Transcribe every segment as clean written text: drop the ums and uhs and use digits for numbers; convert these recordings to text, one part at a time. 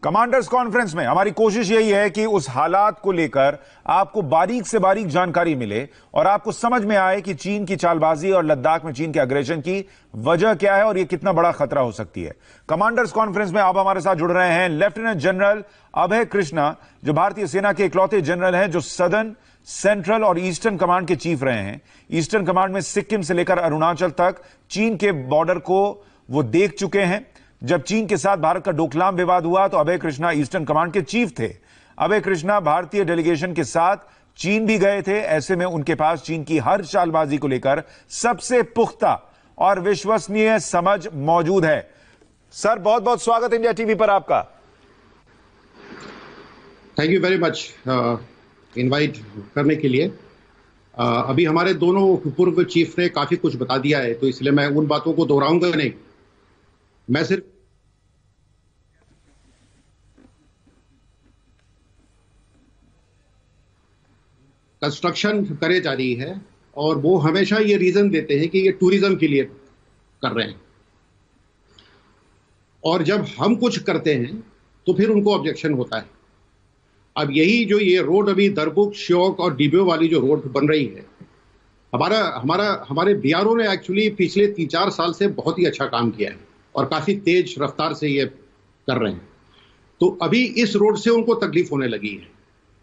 Commanders conference में हमारी कोशिश यही है कि उस हालात को लेकर आपको बारीक से बारीक जानकारी मिले और आपको समझ में आए कि चीन की चालबाजी और लद्दाख में चीन के अग्रेशन की वजह क्या है और यह कितना बड़ा खतरा हो सकती है। कमांडर्स कॉन्फ्रेंस में अब हमारे साथ जुड़ रहे हैं लेफ्टिनेंट जनरल अभय कृष्णा, जो भारतीय सेना के इकलौते जनरल हैं जो सदर्न, सेंट्रल और ईस्टर्न कमांड के चीफ रहे हैं। ईस्टर्न कमांड में सिक्किम से लेकर अरुणाचल तक चीन के बॉर्डर को वो देख चुके हैं। जब चीन के साथ भारत का डोकलाम विवाद हुआ तो अभय कृष्णा ईस्टर्न कमांड के चीफ थे। अभय कृष्णा भारतीय डेलीगेशन के साथ चीन भी गए थे। ऐसे में उनके पास चीन की हर चालबाजी को लेकर सबसे पुख्ता और विश्वसनीय समझ मौजूद है। सर, बहुत बहुत स्वागत इंडिया टीवी पर आपका। Thank you very much invite करने के लिए। अभी हमारे दोनों पूर्व चीफ ने काफी कुछ बता दिया है, तो इसलिए मैं उन बातों को दोहराऊंगा नहीं। मैं सिर्फ कंस्ट्रक्शन करे जा रही है और वो हमेशा ये रीजन देते हैं कि ये टूरिज्म के लिए कर रहे हैं, और जब हम कुछ करते हैं तो फिर उनको ऑब्जेक्शन होता है। अब यही जो ये रोड अभी दरबुक, श्योक और डिब्यो वाली जो रोड बन रही है, हमारे बीआरओ ने एक्चुअली पिछले 3-4 साल से बहुत ही अच्छा काम किया है और काफी तेज रफ्तार से ये कर रहे हैं। तो अभी इस रोड से उनको तकलीफ होने लगी है,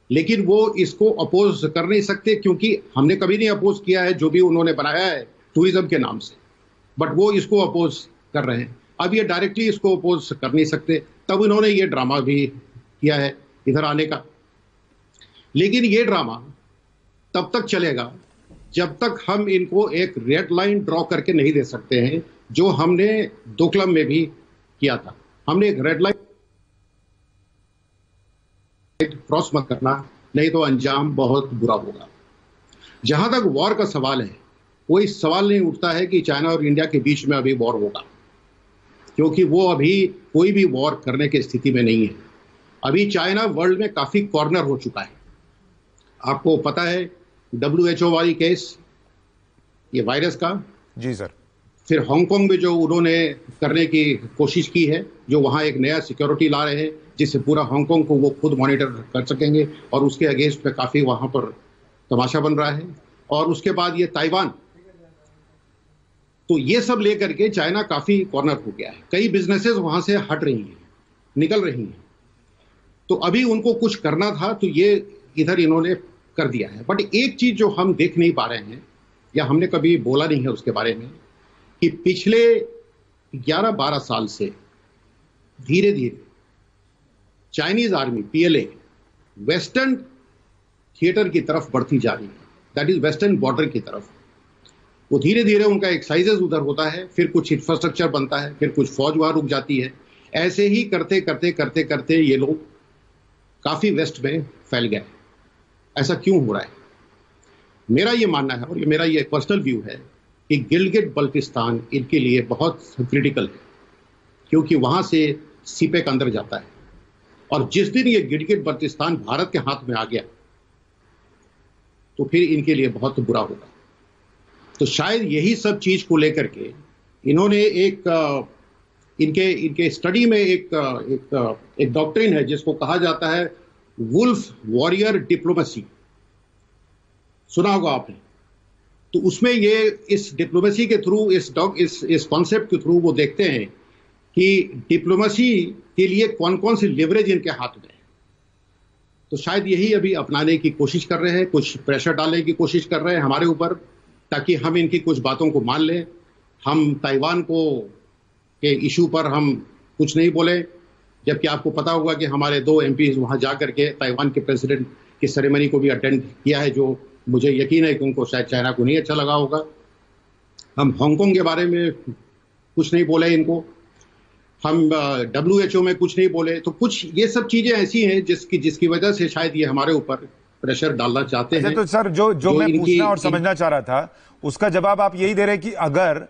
लेकिन वो इसको अपोज कर नहीं सकते क्योंकि हमने कभी नहीं अपोज किया है जो भी उन्होंने बनाया है टूरिज्म के नाम से, बट वो इसको अपोज कर रहे हैं। अब ये डायरेक्टली इसको अपोज कर नहीं सकते, तब इन्होंने ये ड्रामा भी किया है इधर आने का। लेकिन ये ड्रामा तब तक चलेगा जब तक हम इनको एक रेड लाइन ड्रॉ करके नहीं दे सकते हैं, जो हमने डोकलाम में भी किया था। हमने एक रेड लाइन क्रॉस मत करना, नहीं तो अंजाम बहुत बुरा होगा। जहां तक वॉर का सवाल है, कोई सवाल नहीं उठता है कि चाइना और इंडिया के बीच में अभी वॉर होगा, क्योंकि वो अभी कोई भी वॉर करने की स्थिति में नहीं है। अभी चाइना वर्ल्ड में काफी कॉर्नर हो चुका है। आपको पता है WHO वाली केस, ये वायरस का। जी सर। फिर हांगकांग में जो उन्होंने करने की कोशिश की है, जो वहां एक नया सिक्योरिटी ला रहे हैं जिससे पूरा हांगकांग को वो खुद मॉनिटर कर सकेंगे, और उसके अगेंस्ट में काफी वहां पर तमाशा बन रहा है। और उसके बाद ये ताइवान, तो ये सब लेकर के चाइना काफी कॉर्नर हो गया है। कई बिजनेसेस वहां से हट रही हैं, निकल रही हैं। तो अभी उनको कुछ करना था तो ये इधर इन्होंने कर दिया है। बट एक चीज जो हम देख नहीं पा रहे हैं, या हमने कभी बोला नहीं है उसके बारे में, कि पिछले 11-12 साल से धीरे धीरे Chinese army PLA western theatre की तरफ बढ़ती जा रही है, दैट इज वेस्टर्न बॉर्डर की तरफ। वो धीरे धीरे उनका एक्सरसाइजेज उधर होता है, फिर कुछ इंफ्रास्ट्रक्चर बनता है, फिर कुछ फौज वहां रुक जाती है। ऐसे ही करते करते करते करते ये लोग काफी वेस्ट में फैल गए। ऐसा क्यों हो रहा है? मेरा ये मानना है, और ये मेरा ये पर्सनल व्यू है, कि गिलगिट बल्तिस्तान इनके लिए बहुत क्रिटिकल है, क्योंकि वहां से सीपेक अंदर जाता है, और जिस दिन ये गिलगिट बल्तिस्तान भारत के हाथ में आ गया तो फिर इनके लिए बहुत बुरा होगा। तो शायद यही सब चीज को लेकर के इन्होंने इनके स्टडी में एक डॉक्ट्रिन है जिसको कहा जाता है वुल्फ वॉरियर डिप्लोमेसी। सुना होगा आपने। तो उसमें ये इस डिप्लोमेसी के थ्रू, इस कॉन्सेप्ट के थ्रू वो देखते हैं कि डिप्लोमेसी के लिए कौन कौन सी लेवरेज इनके हाथ में है। तो शायद यही अभी अपनाने की कोशिश कर रहे हैं, कुछ प्रेशर डालने की कोशिश कर रहे हैं हमारे ऊपर, ताकि हम इनकी कुछ बातों को मान लें। हम ताइवान के इशू पर हम कुछ नहीं बोले, जबकि आपको पता होगा कि हमारे 2 MPs वहां जाकर के ताइवान के प्रेसिडेंट की सेरेमनी को भी अटेंड किया है, जो मुझे यकीन है कि उनको शायद चाइना को नहीं अच्छा लगा होगा। हम हांगकांग के बारे में कुछ नहीं बोले इनको, हम WHO में कुछ नहीं बोले। तो कुछ ये सब चीजें ऐसी हैं जिसकी वजह से शायद ये हमारे ऊपर प्रेशर डालना चाहते हैं। तो सर, जो मैं पूछना और समझना चाह रहा था, उसका जवाब आप यही दे रहे कि अगर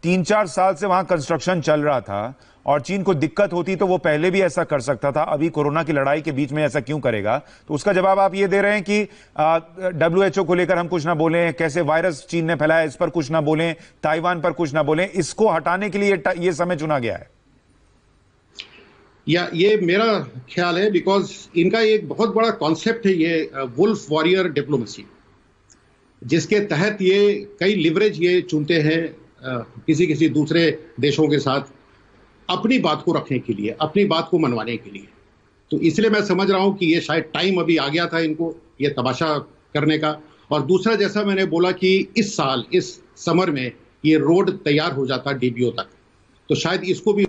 3-4 साल से वहां कंस्ट्रक्शन चल रहा था और चीन को दिक्कत होती तो वो पहले भी ऐसा कर सकता था, अभी कोरोना की लड़ाई के बीच में ऐसा क्यों करेगा? तो उसका जवाब आप ये दे रहे हैं कि WHO को लेकर हम कुछ ना बोलें, कैसे वायरस चीन ने फैलाया इस पर कुछ ना बोलें, ताइवान पर कुछ ना बोलें, इसको हटाने के लिए ये समय चुना गया है। या ये मेरा ख्याल है, बिकॉज इनका एक बहुत बड़ा कॉन्सेप्ट है ये वुल्फ वॉरियर डिप्लोमेसी, जिसके तहत ये कई लिवरेज ये चुनते हैं किसी किसी दूसरे देशों के साथ अपनी बात को रखने के लिए, अपनी बात को मनवाने के लिए। तो इसलिए मैं समझ रहा हूं कि ये शायद टाइम अभी आ गया था इनको ये तमाशा करने का। और दूसरा, जैसा मैंने बोला कि इस साल इस समर में ये रोड तैयार हो जाता डीबीओ तक, तो शायद इसको भी।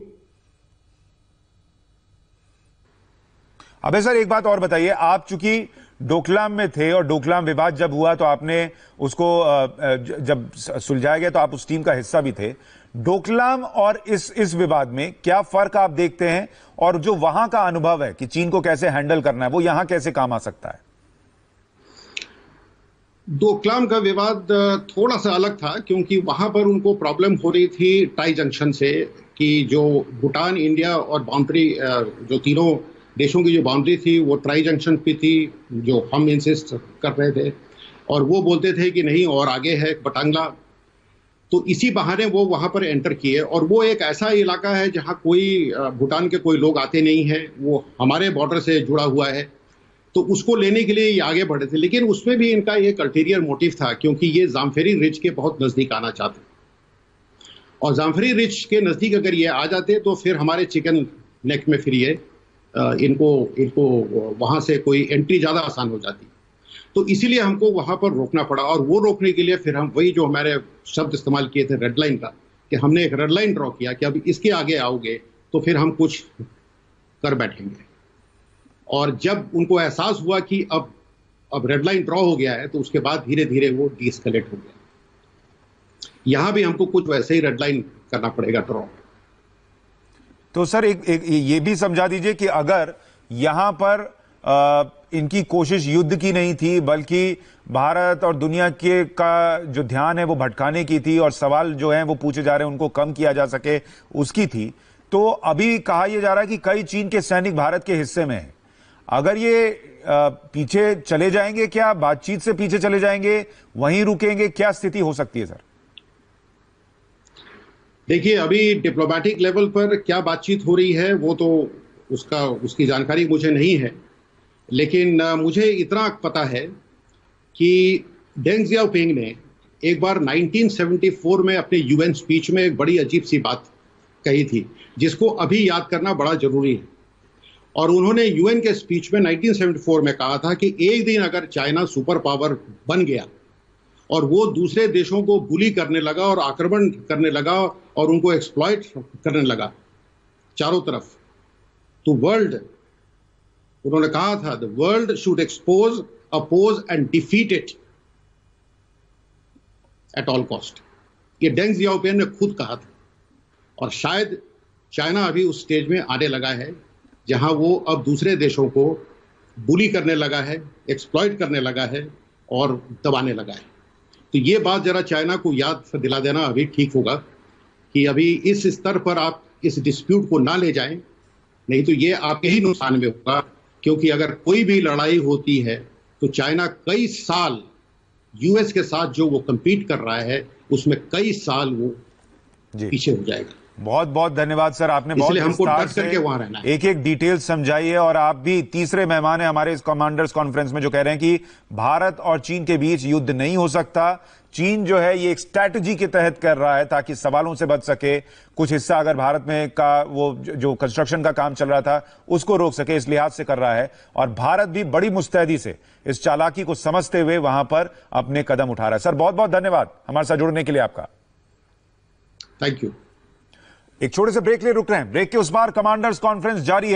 अबे सर, एक बात और बताइए, आप चूंकि डोकलाम में थे और डोकलाम विवाद जब हुआ तो आपने उसको जब सुलझाया गया तो आप उस टीम का हिस्सा भी थे। डोकलाम और इस विवाद में क्या फर्क आप देखते हैं, और जो वहां का अनुभव है कि चीन को कैसे हैंडल करना है, वो यहां कैसे काम आ सकता है? डोकलाम का विवाद थोड़ा सा अलग था, क्योंकि वहां पर उनको प्रॉब्लम हो रही थी टाई जंक्शन से, कि जो भूटान, इंडिया और बाउंड्री, जो तीनों देशों की जो बाउंड्री थी वो ट्राई जंक्शन पे थी, जो हम इंसिस्ट कर रहे थे, और वो बोलते थे कि नहीं और आगे है बटांगला। तो इसी बहाने वो वहां पर एंटर किए, और वो एक ऐसा इलाका है जहां कोई भूटान के कोई लोग आते नहीं हैं, वो हमारे बॉर्डर से जुड़ा हुआ है, तो उसको लेने के लिए ये आगे बढ़े थे। लेकिन उसमें भी इनका एक अल्टीरियर मोटिव था, क्योंकि ये जामफेरी रिज के बहुत नजदीक आना चाहते, और जामफेरी रिज के नजदीक अगर ये आ जाते तो फिर हमारे चिकन नेक में फिर ये इनको वहां से कोई एंट्री ज्यादा आसान हो जाती। तो इसीलिए हमको वहां पर रोकना पड़ा, और वो रोकने के लिए फिर हम वही जो हमारे शब्द इस्तेमाल किए थे रेड लाइन का, कि हमने एक रेड लाइन ड्रॉ किया कि अब इसके आगे आओगे तो फिर हम कुछ कर बैठेंगे। और जब उनको एहसास हुआ कि अब रेड लाइन ड्रॉ हो गया है, तो उसके बाद धीरे धीरे वो डीएस्केलेट हो गया। यहां भी हमको कुछ वैसे ही रेड लाइन करना पड़ेगा ड्रॉ। तो सर एक ये भी समझा दीजिए कि अगर यहां पर इनकी कोशिश युद्ध की नहीं थी, बल्कि भारत और दुनिया के का जो ध्यान है वो भटकाने की थी, और सवाल जो है वो पूछे जा रहे हैं उनको कम किया जा सके उसकी थी, तो अभी कहा यह जा रहा है कि कई चीन के सैनिक भारत के हिस्से में हैं। अगर ये पीछे चले जाएंगे, क्या बातचीत से पीछे चले जाएंगे, वहीं रुकेंगे, क्या स्थिति हो सकती है सर? देखिए, अभी डिप्लोमेटिक लेवल पर क्या बातचीत हो रही है वो तो उसकी जानकारी मुझे नहीं है, लेकिन मुझे इतना पता है कि डेंग जियाओपिंग ने एक बार 1974 में अपने यूएन स्पीच में एक बड़ी अजीब सी बात कही थी, जिसको अभी याद करना बड़ा जरूरी है। और उन्होंने यूएन के स्पीच में 1974 में कहा था कि एक दिन अगर चाइना सुपर पावर बन गया और वो दूसरे देशों को बुली करने लगा और आक्रमण करने लगा और उनको एक्सप्लॉइट करने लगा चारों तरफ, तो वर्ल्ड, उन्होंने कहा था, the world should expose, oppose and defeat it at all cost. ये डेंग जियाओपिंग ने खुद कहा था, और शायद चाइना अभी उस स्टेज में आने लगा है जहां वो अब दूसरे देशों को बुली करने लगा है, एक्सप्लॉइट करने लगा है और दबाने लगा है। तो ये बात जरा चाइना को याद दिला देना अभी ठीक होगा कि अभी इस स्तर पर आप इस डिस्प्यूट को ना ले जाएं, नहीं तो ये आपके ही नुकसान में होगा। क्योंकि अगर कोई भी लड़ाई होती है तो चाइना कई साल यूएस के साथ जो वो compete कर रहा है उसमें कई साल वो पीछे हो जाएगा। बहुत बहुत धन्यवाद सर, आपने बहुत विस्तार से एक एक डिटेल समझाई है, और आप भी तीसरे मेहमान हैं हमारे इस कमांडर्स कॉन्फ्रेंस में जो कह रहे हैं कि भारत और चीन के बीच युद्ध नहीं हो सकता। चीन जो है ये एक स्ट्रैटेजी के तहत कर रहा है ताकि सवालों से बच सके, कुछ हिस्सा अगर भारत में का वो जो कंस्ट्रक्शन का काम चल रहा था उसको रोक सके, इस लिहाज से कर रहा है। और भारत भी बड़ी मुस्तैदी से इस चालाकी को समझते हुए वहां पर अपने कदम उठा रहा है। सर बहुत बहुत धन्यवाद हमारे साथ जुड़ने के लिए आपका। Thank you. एक छोटे से ब्रेक लिए रुक रहे हैं, ब्रेक के उस बार कमांडर्स कॉन्फ्रेंस जारी है।